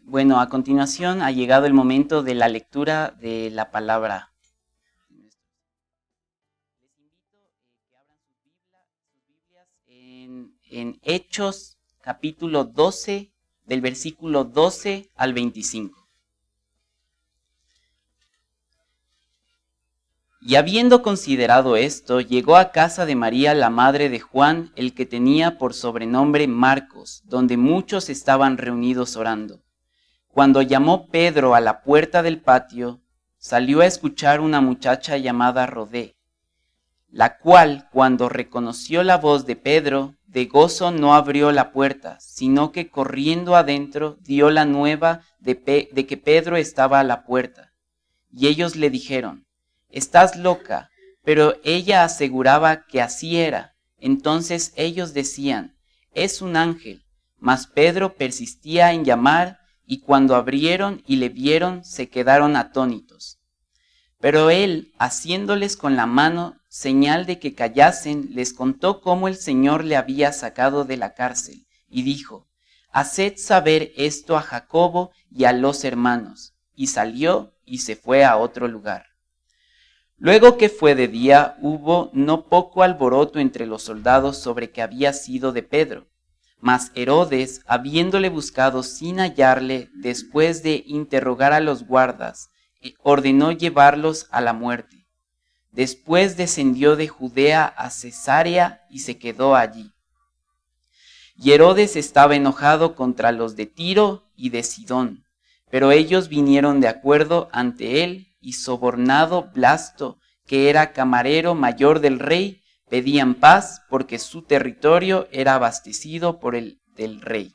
Bueno, a continuación ha llegado el momento de la lectura de la palabra. Les invito a que abran sus Biblias en Hechos capítulo 12, del versículo 12 al 25. Y habiendo considerado esto, llegó a casa de María, la madre de Juan, el que tenía por sobrenombre Marcos, donde muchos estaban reunidos orando. Cuando llamó Pedro a la puerta del patio, salió a escuchar una muchacha llamada Rodé, la cual, cuando reconoció la voz de Pedro, de gozo no abrió la puerta, sino que corriendo adentro dio la nueva de que Pedro estaba a la puerta. Y ellos le dijeron: «Estás loca», pero ella aseguraba que así era. Entonces ellos decían: «Es un ángel». Mas Pedro persistía en llamar, y cuando abrieron y le vieron, se quedaron atónitos. Pero él, haciéndoles con la mano señal de que callasen, les contó cómo el Señor le había sacado de la cárcel, y dijo: «Haced saber esto a Jacobo y a los hermanos». Y salió y se fue a otro lugar. Luego que fue de día, hubo no poco alboroto entre los soldados sobre que había sido de Pedro. Mas Herodes, habiéndole buscado sin hallarle, después de interrogar a los guardas, ordenó llevarlos a la muerte. Después descendió de Judea a Cesarea y se quedó allí. Y Herodes estaba enojado contra los de Tiro y de Sidón, pero ellos vinieron de acuerdo ante él, y sobornado Blasto, que era camarero mayor del rey, pedían paz porque su territorio era abastecido por el del rey.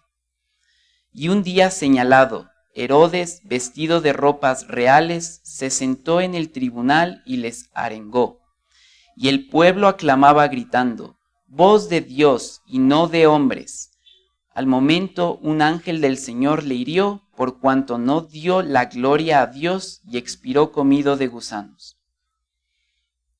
Y un día señalado, Herodes, vestido de ropas reales, se sentó en el tribunal y les arengó. Y el pueblo aclamaba gritando: «Voz de Dios y no de hombres». Al momento un ángel del Señor le hirió, por cuanto no dio la gloria a Dios, y expiró comido de gusanos.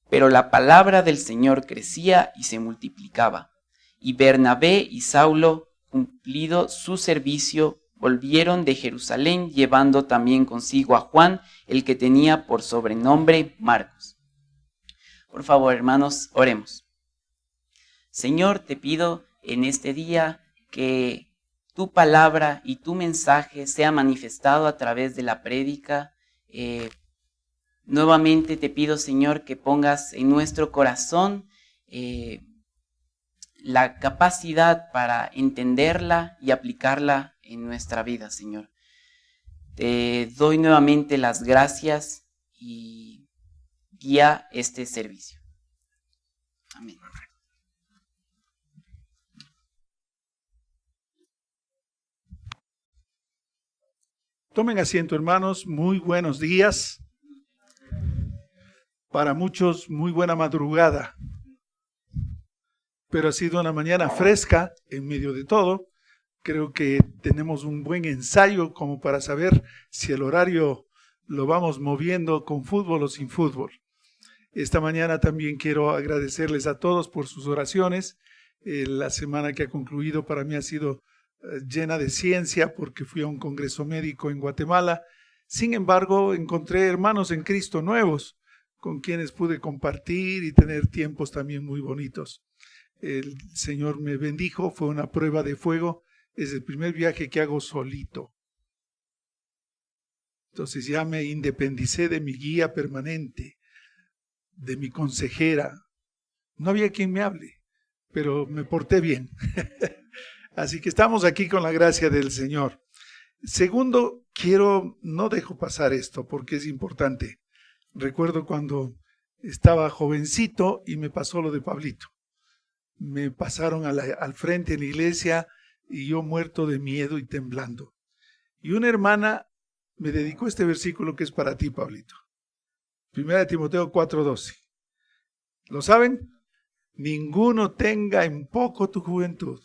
Pero la palabra del Señor crecía y se multiplicaba, y Bernabé y Saulo, cumplido su servicio, volvieron de Jerusalén llevando también consigo a Juan, el que tenía por sobrenombre Marcos. Por favor, hermanos, oremos. Señor, te pido en este día que tu palabra y tu mensaje sea manifestado a través de la prédica. Nuevamente te pido, Señor, que pongas en nuestro corazón la capacidad para entenderla y aplicarla en nuestra vida, Señor. Te doy nuevamente las gracias y guía este servicio. Amén. Tomen asiento, hermanos. Muy buenos días. Para muchos, muy buena madrugada. Pero ha sido una mañana fresca en medio de todo. Creo que tenemos un buen ensayo como para saber si el horario lo vamos moviendo con fútbol o sin fútbol. Esta mañana también quiero agradecerles a todos por sus oraciones. La semana que ha concluido para mí ha sido llena de ciencia porque fui a un congreso médico en Guatemala. Sin embargo, encontré hermanos en Cristo nuevos con quienes pude compartir y tener tiempos también muy bonitos. El Señor me bendijo, fue una prueba de fuego. Es el primer viaje que hago solito. Entonces ya me independicé de mi guía permanente, de mi consejera. No había quien me hable, pero me porté bien. Así que estamos aquí con la gracia del Señor. Segundo, no dejo pasar esto porque es importante. Recuerdo cuando estaba jovencito y me pasó lo de Pablito. Me pasaron al frente en la iglesia y yo muerto de miedo y temblando. Y una hermana me dedicó este versículo que es para ti, Pablito. 1 Timoteo 4:12. ¿Lo saben? Ninguno tenga en poco tu juventud,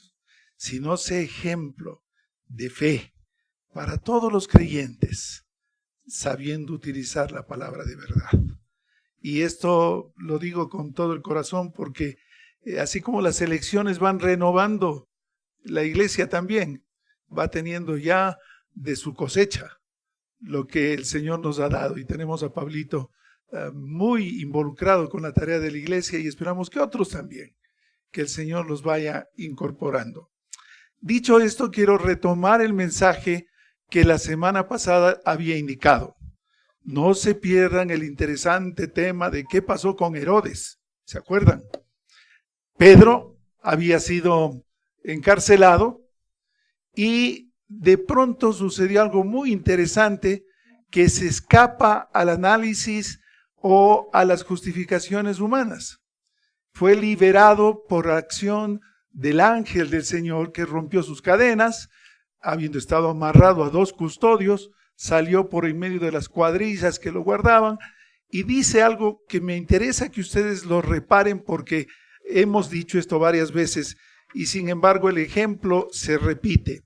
sino sé ejemplo de fe para todos los creyentes, sabiendo utilizar la palabra de verdad. Y esto lo digo con todo el corazón porque así como las elecciones van renovando, la iglesia también va teniendo ya de su cosecha lo que el Señor nos ha dado. Y tenemos a Pablito muy involucrado con la tarea de la iglesia y esperamos que otros también, que el Señor los vaya incorporando. Dicho esto, quiero retomar el mensaje que la semana pasada había indicado. No se pierdan el interesante tema de qué pasó con Herodes. ¿Se acuerdan? Pedro había sido encarcelado y de pronto sucedió algo muy interesante que se escapa al análisis o a las justificaciones humanas. Fue liberado por acción del ángel del Señor que rompió sus cadenas, habiendo estado amarrado a 2 custodios, salió por en medio de las cuadrillas que lo guardaban y dice algo que me interesa que ustedes lo reparen porque hemos dicho esto varias veces y sin embargo el ejemplo se repite.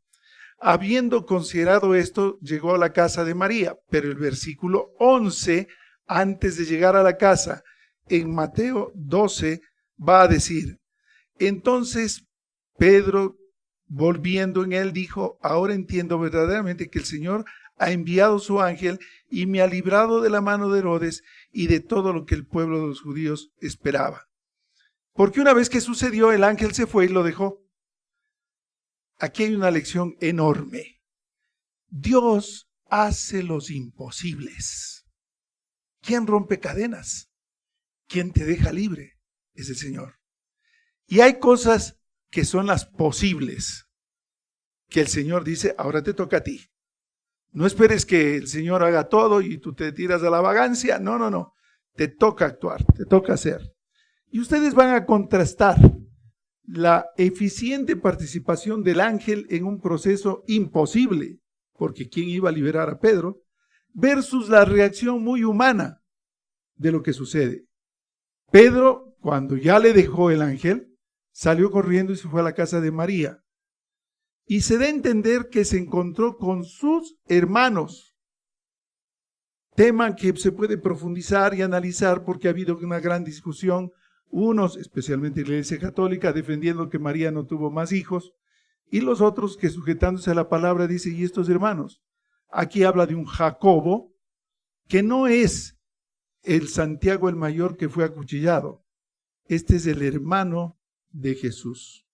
Habiendo considerado esto, llegó a la casa de María, pero el versículo 11, antes de llegar a la casa, en Mateo 12, va a decir, entonces Pedro, volviendo en él, dijo, ahora entiendo verdaderamente que el Señor ha enviado su ángel y me ha librado de la mano de Herodes y de todo lo que el pueblo de los judíos esperaba. Porque una vez que sucedió, el ángel se fue y lo dejó. Aquí hay una lección enorme. Dios hace los imposibles. ¿Quién rompe cadenas? ¿Quién te deja libre? Es el Señor. Y hay cosas que son las posibles, que el Señor dice, ahora te toca a ti. No esperes que el Señor haga todo y tú te tiras a la vagancia. No. Te toca actuar, te toca hacer. Y ustedes van a contrastar la eficiente participación del ángel en un proceso imposible, porque ¿quién iba a liberar a Pedro? Versus la reacción muy humana de lo que sucede. Pedro, cuando ya le dejó el ángel, salió corriendo y se fue a la casa de María. Y se da a entender que se encontró con sus hermanos. Tema que se puede profundizar y analizar porque ha habido una gran discusión. Unos, especialmente la Iglesia Católica, defendiendo que María no tuvo más hijos, Y los otros que sujetándose a la palabra dicen, ¿y estos hermanos? Aquí habla de un Jacobo, que no es el Santiago el mayor que fue acuchillado. Este es el hermano de Jesús.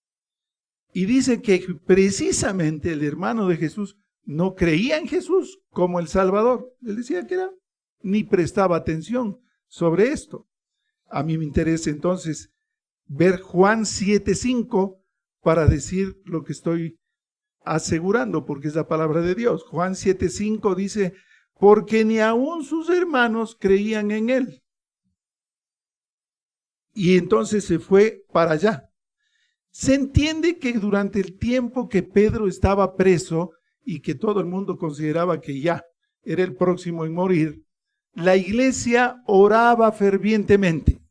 Y dice que precisamente el hermano de Jesús no creía en Jesús como el Salvador. Él decía que era, ni prestaba atención sobre esto. A mí me interesa entonces ver Juan 7:5 para decir lo que estoy asegurando, porque es la palabra de Dios. Juan 7:5 dice, porque ni aun sus hermanos creían en él. Y entonces se fue para allá. Se entiende que durante el tiempo que Pedro estaba preso y que todo el mundo consideraba que ya era el próximo en morir, la iglesia oraba fervientemente.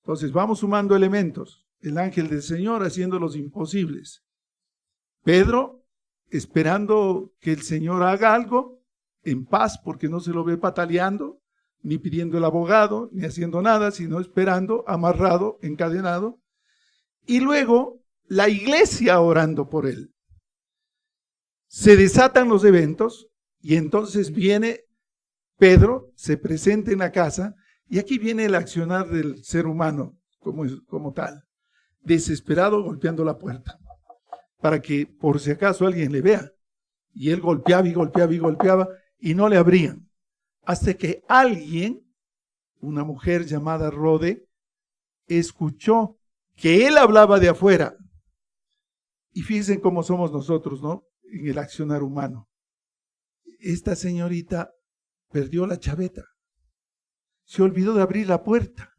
Entonces vamos sumando elementos. El ángel del Señor haciendo los imposibles. Pedro esperando que el Señor haga algo en paz, porque no se lo ve pataleando, ni pidiendo el abogado, ni haciendo nada, sino esperando, amarrado, encadenado. Y luego la iglesia orando por él. Se desatan los eventos y entonces viene Pedro, se presenta en la casa y aquí viene el accionar del ser humano como tal. Desesperado golpeando la puerta para que por si acaso alguien le vea. Y él golpeaba y golpeaba y golpeaba y no le abrían. Hasta que alguien, una mujer llamada Rode, escuchó que él hablaba de afuera. Y fíjense cómo somos nosotros, ¿no? En el accionar humano. Esta señorita perdió la chaveta. Se olvidó de abrir la puerta.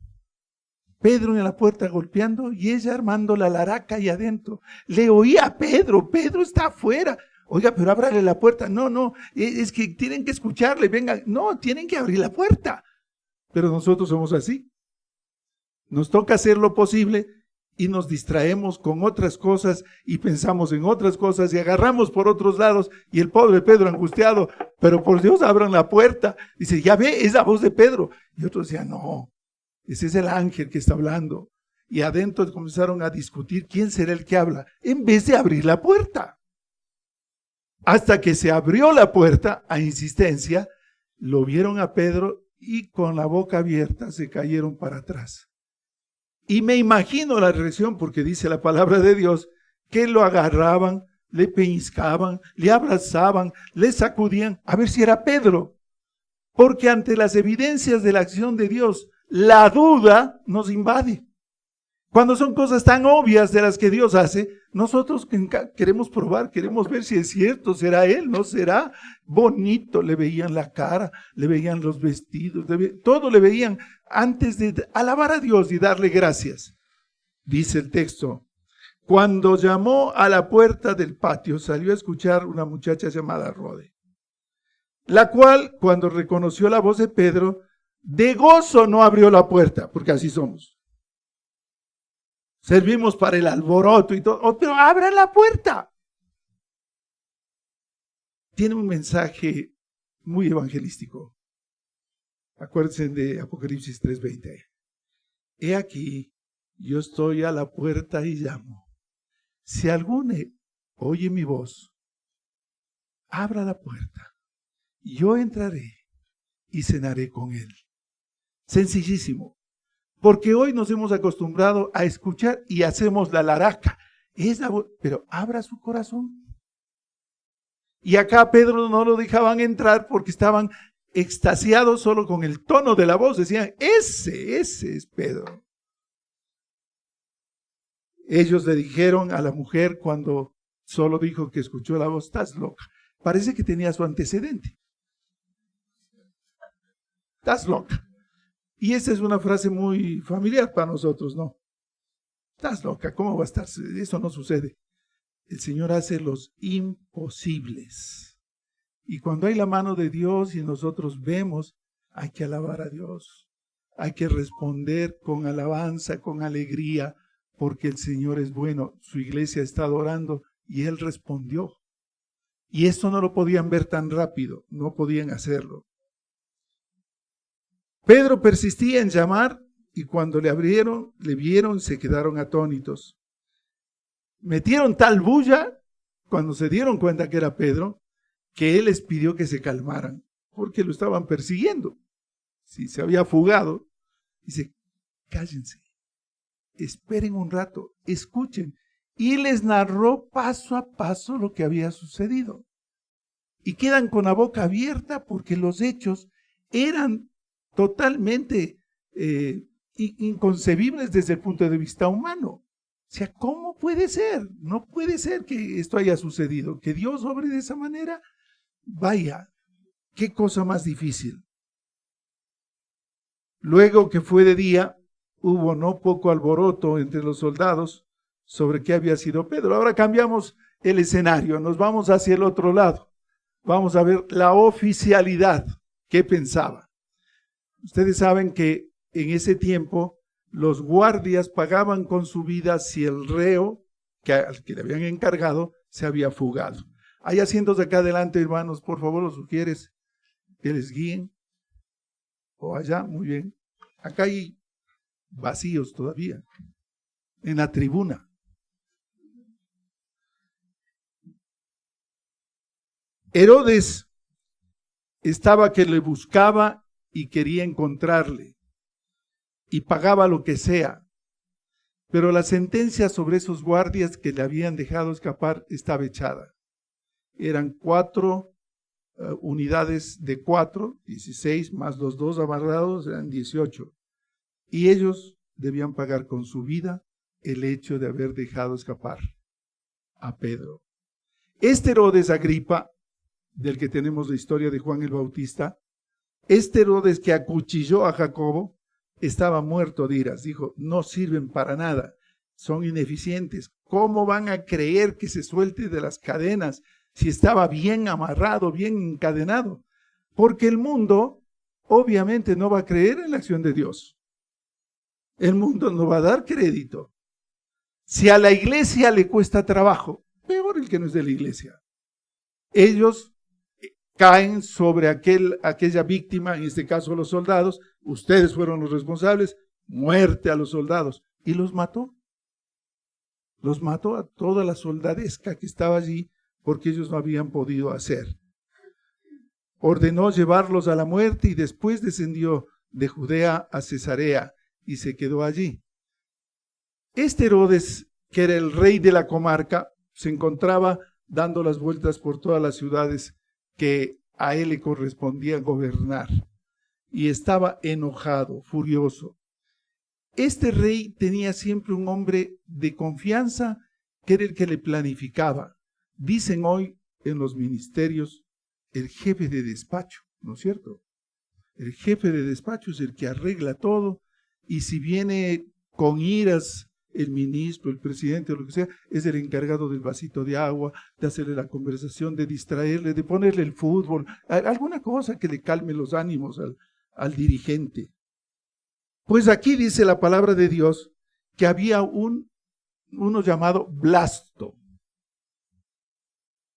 Pedro en la puerta golpeando y ella armando la laraca ahí adentro. Le oía a Pedro, Pedro está afuera. Oiga, pero ábrale la puerta. No, es que tienen que escucharle, venga. No, tienen que abrir la puerta. Pero nosotros somos así. Nos toca hacer lo posible y nos distraemos con otras cosas y pensamos en otras cosas y agarramos por otros lados y el pobre Pedro angustiado, pero por Dios abran la puerta. Dice, ya ve, es la voz de Pedro. Y otros decían, no, ese es el ángel que está hablando. Y adentro comenzaron a discutir quién será el que habla, en vez de abrir la puerta. Hasta que se abrió la puerta, a insistencia, lo vieron a Pedro y con la boca abierta se cayeron para atrás. Y me imagino la reacción, porque dice la palabra de Dios, que lo agarraban, le pellizcaban, le abrazaban, le sacudían, a ver si era Pedro. Porque ante las evidencias de la acción de Dios, la duda nos invade. Cuando son cosas tan obvias de las que Dios hace, nosotros queremos probar, queremos ver si es cierto, será Él, no será. Bonito, le veían la cara, le veían los vestidos, todo le veían antes de alabar a Dios y darle gracias. Dice el texto, cuando llamó a la puerta del patio, salió a escuchar una muchacha llamada Rode, la cual, cuando reconoció la voz de Pedro, de gozo no abrió la puerta, porque así somos. Servimos para el alboroto y todo, pero abran la puerta. Tiene un mensaje muy evangelístico. Acuérdense de Apocalipsis 3:20. He aquí, yo estoy a la puerta y llamo. Si alguno oye mi voz, abra la puerta. Yo entraré y cenaré con él. Sencillísimo. Porque hoy nos hemos acostumbrado a escuchar y hacemos la laraca. Pero abra su corazón. Y acá a Pedro no lo dejaban entrar porque estaban extasiados solo con el tono de la voz. Decían, ese es Pedro. Ellos le dijeron a la mujer cuando solo dijo que escuchó la voz, estás loca. Parece que tenía su antecedente. Estás loca. Y esa es una frase muy familiar para nosotros, ¿no? Estás loca, ¿cómo va a estar? Eso no sucede. El Señor hace los imposibles. Y cuando hay la mano de Dios y nosotros vemos, hay que alabar a Dios. Hay que responder con alabanza, con alegría, porque el Señor es bueno. Su iglesia está adorando y Él respondió. Y esto no lo podían ver tan rápido, no podían hacerlo. Pedro persistía en llamar y cuando le abrieron, le vieron, se quedaron atónitos. metieron tal bulla cuando se dieron cuenta que era Pedro, que él les pidió que se calmaran, porque lo estaban persiguiendo. Si se había fugado, dice, cállense, esperen un rato, escuchen. Y les narró paso a paso lo que había sucedido. Y quedan con la boca abierta porque los hechos eran totalmente inconcebibles desde el punto de vista humano. O sea, ¿cómo puede ser? No puede ser que esto haya sucedido, que Dios obre de esa manera. Vaya, qué cosa más difícil. Luego que fue de día, hubo no poco alboroto entre los soldados sobre qué había sido Pedro. Ahora cambiamos el escenario, nos vamos hacia el otro lado. Vamos a ver la oficialidad. ¿Qué pensaba? Ustedes saben que en ese tiempo los guardias pagaban con su vida si el reo al que le habían encargado se había fugado. Hay asientos de acá adelante, hermanos, por favor, los sugieres que les guíen. O allá, muy bien. Acá hay vacíos todavía, en la tribuna. Herodes estaba que le buscaba y quería encontrarle y pagaba lo que sea, pero la sentencia sobre esos guardias que le habían dejado escapar estaba echada. Eran 4 unidades de 4, 16, más los 2 amarrados eran 18, y ellos debían pagar con su vida el hecho de haber dejado escapar a Pedro. Este Herodes Agripa, del que tenemos la historia de Juan el Bautista, este Herodes que acuchilló a Jacobo, estaba muerto de iras. Dijo, no sirven para nada, son ineficientes. ¿Cómo van a creer que se suelte de las cadenas si estaba bien amarrado, bien encadenado? Porque el mundo obviamente no va a creer en la acción de Dios. El mundo no va a dar crédito. Si a la iglesia le cuesta trabajo, peor el que no es de la iglesia. Ellos caen sobre aquella víctima, en este caso los soldados. Ustedes fueron los responsables, muerte a los soldados. Y los mató. Los mató a toda la soldadesca que estaba allí, porque ellos no habían podido hacer. Ordenó llevarlos a la muerte y después descendió de Judea a Cesarea y se quedó allí. Este Herodes, que era el rey de la comarca, se encontraba dando las vueltas por todas las ciudades que a él le correspondía gobernar, y estaba enojado, furioso. Este rey tenía siempre un hombre de confianza que era el que le planificaba. Dicen hoy en los ministerios el jefe de despacho, ¿no es cierto? El jefe de despacho es el que arregla todo, y si viene con iras el ministro, el presidente o lo que sea, es el encargado del vasito de agua, de hacerle la conversación, de distraerle, de ponerle el fútbol, alguna cosa que le calme los ánimos al dirigente. Pues aquí dice la palabra de Dios que había uno llamado Blasto.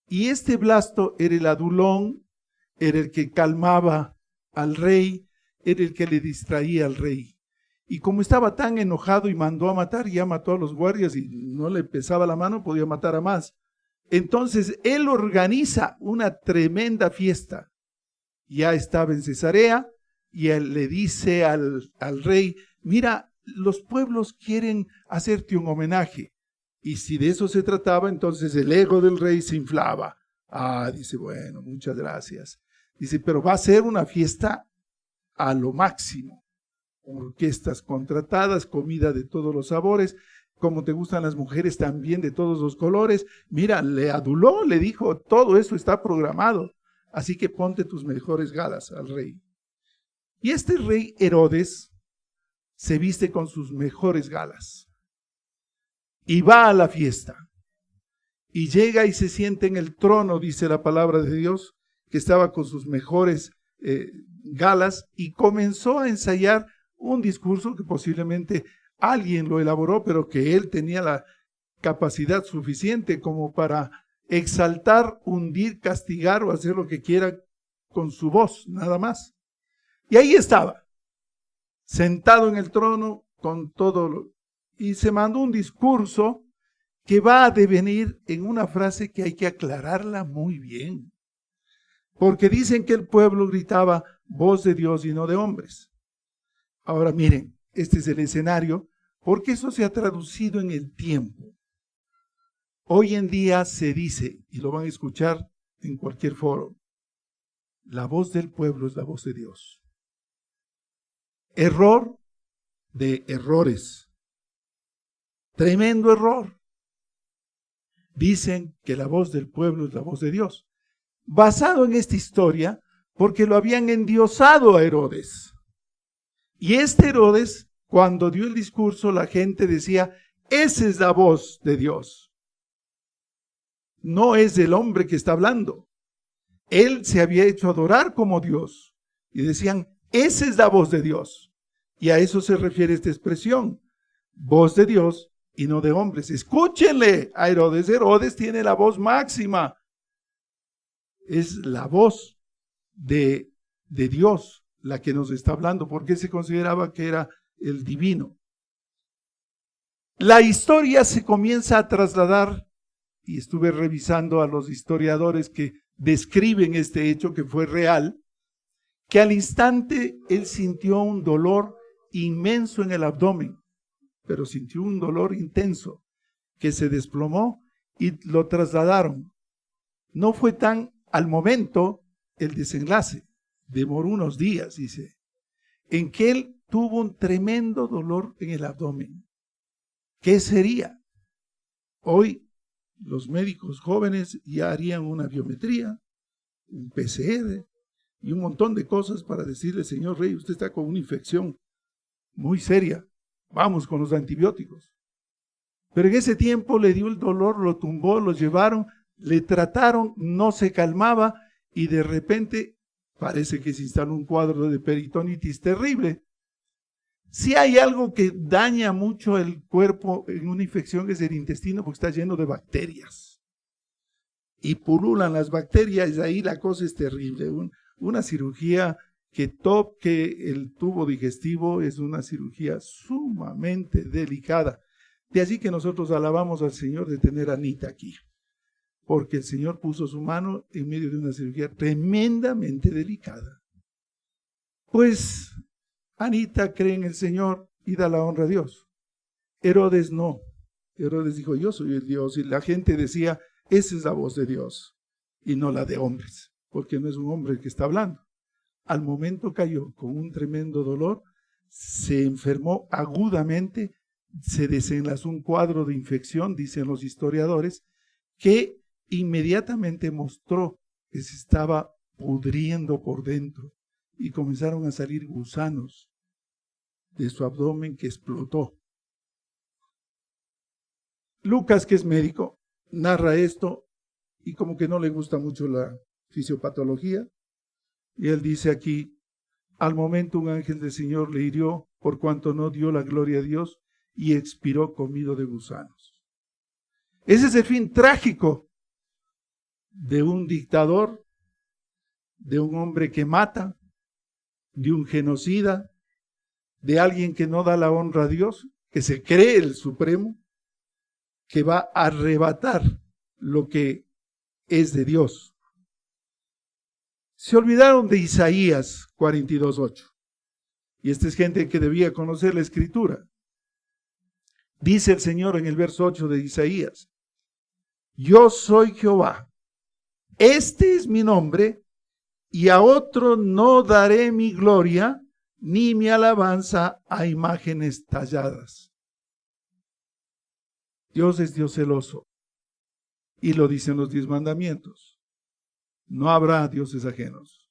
Y este Blasto era el adulón, era el que calmaba al rey, era el que le distraía al rey. Y como estaba tan enojado y mandó a matar, ya mató a los guardias y no le pesaba la mano, podía matar a más. Entonces él organiza una tremenda fiesta. Ya estaba en Cesarea y él le dice al rey, mira, los pueblos quieren hacerte un homenaje. Y si de eso se trataba, entonces el ego del rey se inflaba. Dice, bueno, muchas gracias. Dice, pero va a ser una fiesta a lo máximo. Orquestas contratadas, comida de todos los sabores, como te gustan las mujeres también de todos los colores. Mira, le aduló, le dijo, todo eso está programado, así que ponte tus mejores galas al rey. Y este rey Herodes se viste con sus mejores galas y va a la fiesta y llega y se sienta en el trono, dice la palabra de Dios, que estaba con sus mejores galas, y comenzó a ensayar un discurso que posiblemente alguien lo elaboró, pero que él tenía la capacidad suficiente como para exaltar, hundir, castigar o hacer lo que quiera con su voz, nada más. Y ahí estaba, sentado en el trono con todo, y se mandó un discurso que va a devenir en una frase que hay que aclararla muy bien. Porque dicen que el pueblo gritaba voz de Dios y no de hombres. Ahora miren, este es el escenario, porque eso se ha traducido en el tiempo. Hoy en día se dice, y lo van a escuchar en cualquier foro, la voz del pueblo es la voz de Dios. Error de errores. Tremendo error. Dicen que la voz del pueblo es la voz de Dios. Basado en esta historia, porque lo habían endiosado a Herodes. Y este Herodes, cuando dio el discurso, la gente decía, esa es la voz de Dios. No es del hombre que está hablando. Él se había hecho adorar como Dios. Y decían, esa es la voz de Dios. Y a eso se refiere esta expresión. Voz de Dios y no de hombres. Escúchenle a Herodes. Herodes tiene la voz máxima. Es la voz de Dios la que nos está hablando, porque se consideraba que era el divino. La historia se comienza a trasladar, y estuve revisando a los historiadores que describen este hecho que fue real, que al instante él sintió un dolor inmenso en el abdomen, pero sintió un dolor intenso, que se desplomó y lo trasladaron. No fue tan al momento el desenlace, demoró unos días, dice, en que él tuvo un tremendo dolor en el abdomen. ¿Qué sería? Hoy los médicos jóvenes ya harían una biometría, un PCR y un montón de cosas para decirle, señor Rey, usted está con una infección muy seria, vamos con los antibióticos. Pero en ese tiempo le dio el dolor, lo tumbó, lo llevaron, le trataron, no se calmaba y de repente parece que se instaló un cuadro de peritonitis terrible. Si hay algo que daña mucho el cuerpo en una infección es el intestino, porque está lleno de bacterias. Y pululan las bacterias, ahí la cosa es terrible. Una cirugía que toque el tubo digestivo es una cirugía sumamente delicada. De así que nosotros alabamos al Señor de tener a Anita aquí, porque el Señor puso su mano en medio de una cirugía tremendamente delicada. Pues Anita cree en el Señor y da la honra a Dios. Herodes no. Herodes dijo, yo soy el Dios, y la gente decía, esa es la voz de Dios y no la de hombres, porque no es un hombre el que está hablando. Al momento cayó con un tremendo dolor, se enfermó agudamente, se desenlazó un cuadro de infección, dicen los historiadores, que inmediatamente mostró que se estaba pudriendo por dentro y comenzaron a salir gusanos de su abdomen que explotó. Lucas, que es médico, narra esto y como que no le gusta mucho la fisiopatología, y él dice aquí, al momento un ángel del Señor le hirió por cuanto no dio la gloria a Dios y expiró comido de gusanos. Ese es el fin trágico de un dictador, de un hombre que mata, de un genocida, de alguien que no da la honra a Dios, que se cree el supremo, que va a arrebatar lo que es de Dios. Se olvidaron de Isaías 42:8. Y esta es gente que debía conocer la Escritura. Dice el Señor en el verso 8 de Isaías, yo soy Jehová, este es mi nombre, y a otro no daré mi gloria, ni mi alabanza a imágenes talladas. Dios es Dios celoso, y lo dicen los 10 mandamientos. No habrá dioses ajenos.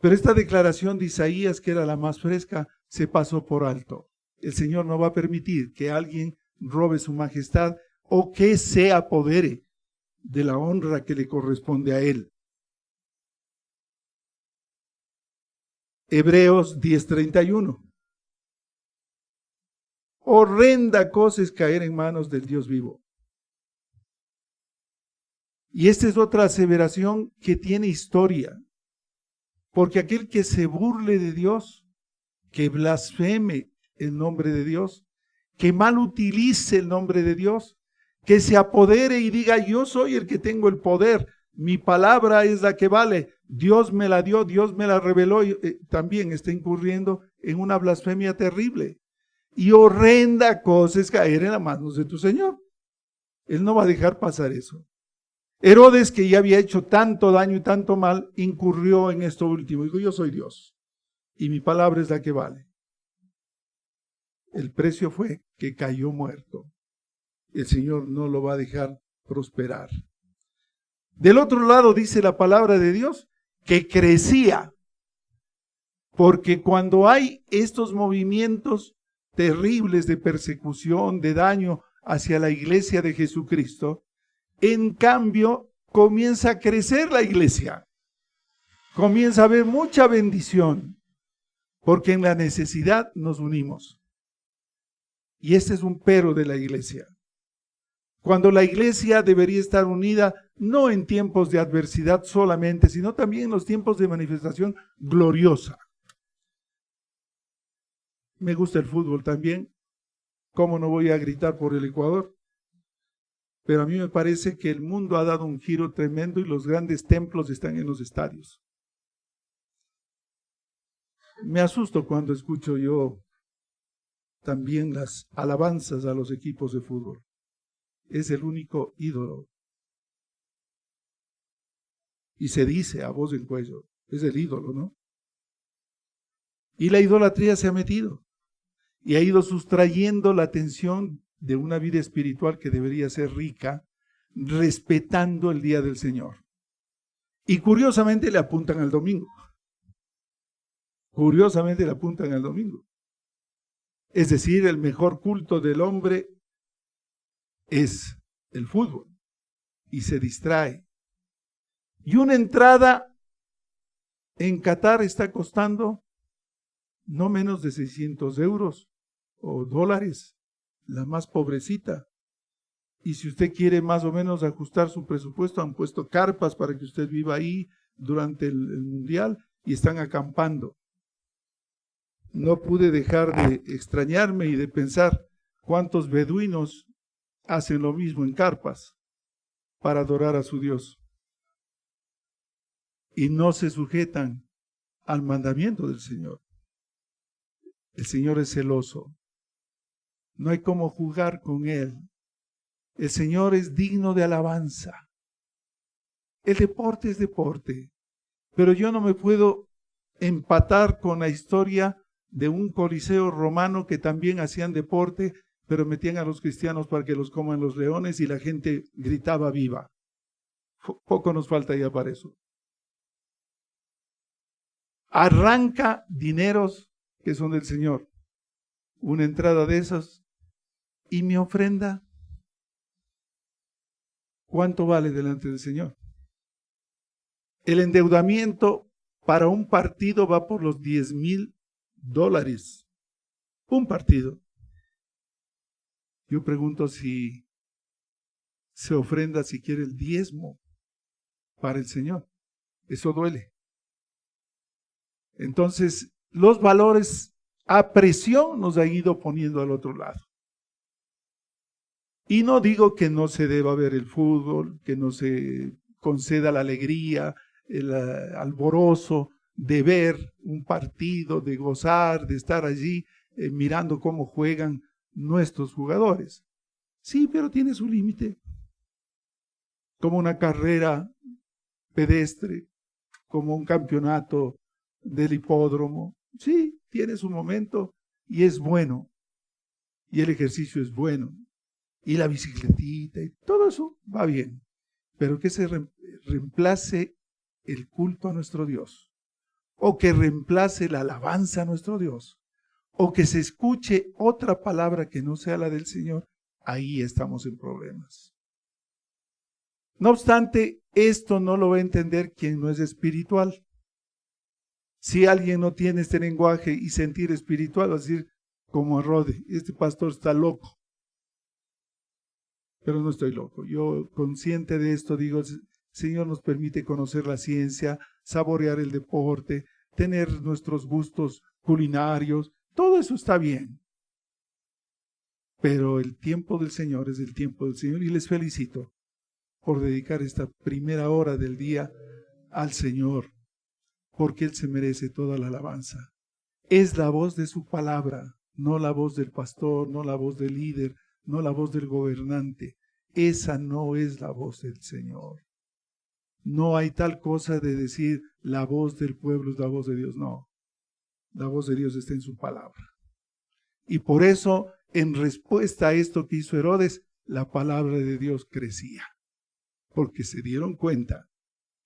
Pero esta declaración de Isaías, que era la más fresca, se pasó por alto. El Señor no va a permitir que alguien robe su majestad o que se apodere de la honra que le corresponde a Él. Hebreos 10:31. Horrenda cosa es caer en manos del Dios vivo. Y esta es otra aseveración que tiene historia, porque aquel que se burle de Dios, que blasfeme el nombre de Dios, que mal utilice el nombre de Dios, que se apodere y diga, yo soy el que tengo el poder, mi palabra es la que vale, Dios me la dio, Dios me la reveló, y también está incurriendo en una blasfemia terrible. Y horrenda cosa es caer en las manos de tu Señor. Él no va a dejar pasar eso. Herodes, que ya había hecho tanto daño y tanto mal, incurrió en esto último. Dijo, yo soy Dios y mi palabra es la que vale. El precio fue que cayó muerto. El Señor no lo va a dejar prosperar. Del otro lado dice la palabra de Dios que crecía, porque cuando hay estos movimientos terribles de persecución, de daño hacia la iglesia de Jesucristo, en cambio comienza a crecer la iglesia, comienza a haber mucha bendición, porque en la necesidad nos unimos. Y este es un pero de la iglesia. Cuando la iglesia debería estar unida, no en tiempos de adversidad solamente, sino también en los tiempos de manifestación gloriosa. Me gusta el fútbol también. ¿Cómo no voy a gritar por el Ecuador? Pero a mí me parece que el mundo ha dado un giro tremendo y los grandes templos están en los estadios. Me asusto cuando escucho yo también las alabanzas a los equipos de fútbol. Es el único ídolo. Y se dice a voz en cuello, es el ídolo, ¿no? Y la idolatría se ha metido y ha ido sustrayendo la atención de una vida espiritual que debería ser rica, respetando el día del Señor. Y curiosamente le apuntan al domingo. Curiosamente le apuntan al domingo. Es decir, el mejor culto del hombre es el fútbol y se distrae. Y una entrada en Qatar está costando no menos de 600 euros o dólares, la más pobrecita. Y si usted quiere más o menos ajustar su presupuesto, han puesto carpas para que usted viva ahí durante el mundial y están acampando. No pude dejar de extrañarme y de pensar cuántos beduinos hacen lo mismo en carpas para adorar a su Dios. Y no se sujetan al mandamiento del Señor. El Señor es celoso. No hay cómo jugar con Él. El Señor es digno de alabanza. El deporte es deporte. Pero yo no me puedo empatar con la historia de un coliseo romano que también hacían deporte, pero metían a los cristianos para que los coman los leones y la gente gritaba viva. Poco nos falta ya para eso. Arranca dineros que son del Señor. Una entrada de esas. ¿Y mi ofrenda? ¿Cuánto vale delante del Señor? El endeudamiento para un partido va por los $10,000. Un partido. Yo pregunto si se ofrenda si quiere el diezmo para el Señor. Eso duele. Entonces, los valores a presión nos han ido poniendo al otro lado. Y no digo que no se deba ver el fútbol, que no se conceda la alegría, el alborozo de ver un partido, de gozar, de estar allí mirando cómo juegan nuestros jugadores. Sí, pero tiene su límite. Como una carrera pedestre, como un campeonato del hipódromo. Sí, tiene su momento y es bueno. Y el ejercicio es bueno. Y la bicicletita y todo eso va bien. Pero que se reemplace el culto a nuestro Dios. O que reemplace la alabanza a nuestro Dios. O que se escuche otra palabra que no sea la del Señor. Ahí estamos en problemas. No obstante, esto no lo va a entender quien no es espiritual. Si alguien no tiene este lenguaje y sentir espiritual, va a decir como Rode, este pastor está loco. Pero no estoy loco. Yo, consciente de esto, digo, el Señor nos permite conocer la ciencia, saborear el deporte, tener nuestros gustos culinarios. Todo eso está bien. pero el tiempo del Señor es el tiempo del Señor y les felicito por dedicar esta primera hora del día al Señor, porque Él se merece toda la alabanza. Es la voz de su palabra, no la voz del pastor, no la voz del líder, no la voz del gobernante. Esa no es la voz del Señor. No hay tal cosa de decir la voz del pueblo es la voz de Dios. No, la voz de Dios está en su palabra. Y por eso, en respuesta a esto que hizo Herodes, la palabra de Dios crecía. Porque se dieron cuenta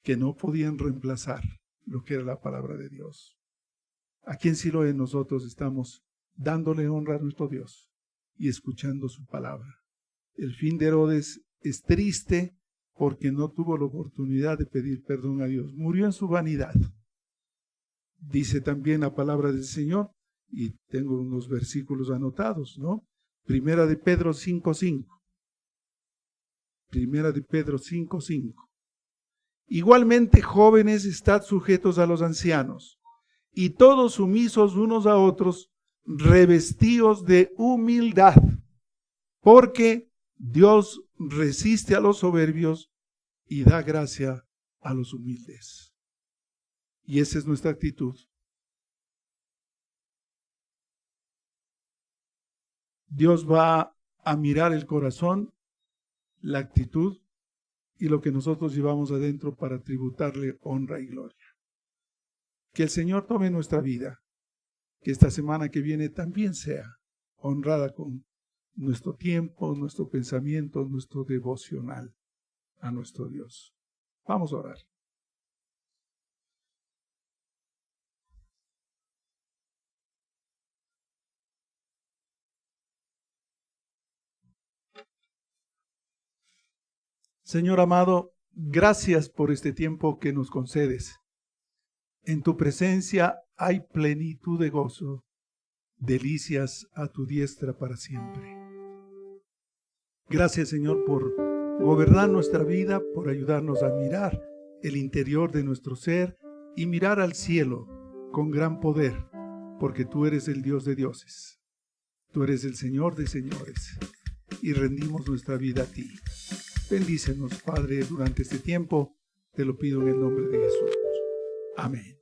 que no podían reemplazar lo que era la palabra de Dios. Aquí en Siloé nosotros estamos dándole honra a nuestro Dios y escuchando su palabra. El fin de Herodes es triste porque no tuvo la oportunidad de pedir perdón a Dios. Murió en su vanidad. Dice también la palabra del Señor, y tengo unos versículos anotados, ¿no? Primera de Pedro 5:5. Primera de Pedro 5:5. Igualmente, jóvenes, estad sujetos a los ancianos, y todos sumisos unos a otros, revestidos de humildad, porque Dios resiste a los soberbios y da gracia a los humildes. Y esa es nuestra actitud. Dios va a mirar el corazón, la actitud y lo que nosotros llevamos adentro para tributarle honra y gloria. Que el Señor tome nuestra vida, que esta semana que viene también sea honrada con nuestro tiempo, nuestro pensamiento, nuestro devocional a nuestro Dios. Vamos a orar. Señor amado, gracias por este tiempo que nos concedes. En tu presencia hay plenitud de gozo, delicias a tu diestra para siempre. Gracias, Señor, por gobernar nuestra vida, por ayudarnos a mirar el interior de nuestro ser y mirar al cielo con gran poder, porque tú eres el Dios de dioses. Tú eres el Señor de señores y rendimos nuestra vida a ti. Bendícenos, Padre, durante este tiempo. Te lo pido en el nombre de Jesús. Amén.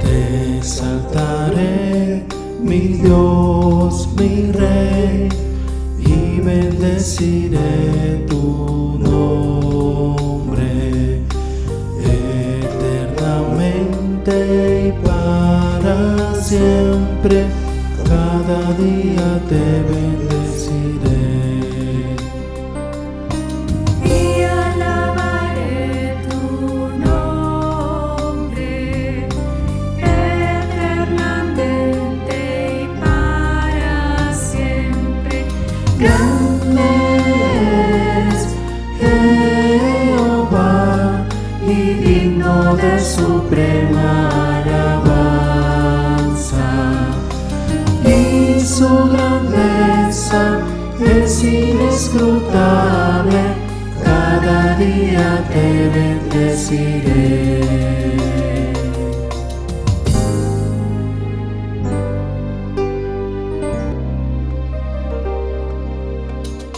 Te exaltaré, mi Dios, mi Rey, y bendeciré tu nombre eternamente y para siempre. Cada día te bendeciré. Y alabaré tu nombre eternamente y para siempre. Grande es Jehová y digno de suprema alabanza, y su grandeza es inescrutable. Cada día te bendeciré.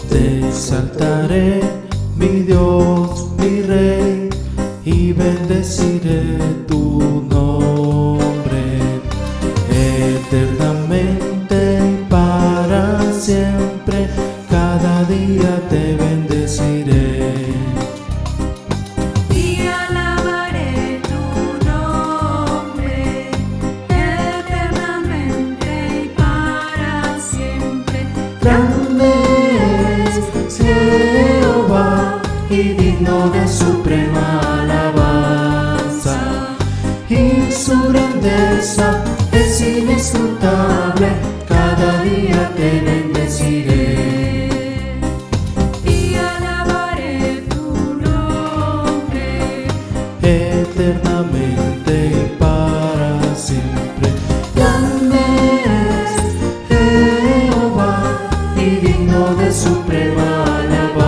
Te exaltaré, mi Dios, mi Rey, y bendeciré tu nombre eternamente y para siempre. Cada día te bendeciré. Y alabaré tu nombre eternamente y para siempre. Grande es Jehová y digno de suprema alabanza, y su grandeza es inescrutable. Cada día te bendeciré. Y alabaré tu nombre Eternamente y para siempre. Grande es Jehová y digno de suprema alabanza,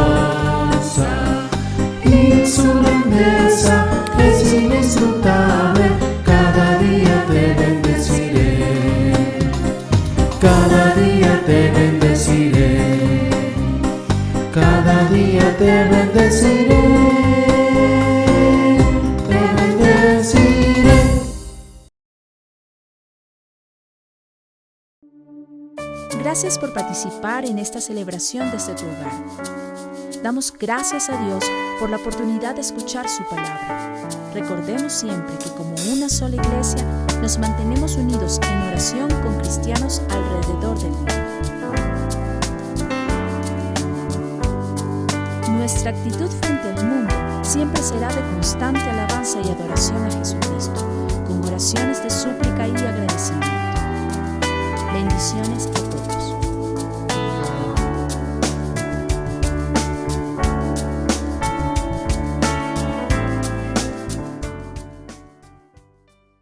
te bendeciré, te bendeciré. Gracias por participar en esta celebración desde tu hogar. Damos gracias a Dios por la oportunidad de escuchar su palabra. Recordemos siempre que como una sola iglesia nos mantenemos unidos en oración con cristianos alrededor del mundo. Nuestra actitud frente al mundo siempre será de constante alabanza y adoración a Jesucristo, con oraciones de súplica y agradecimiento. Bendiciones a todos.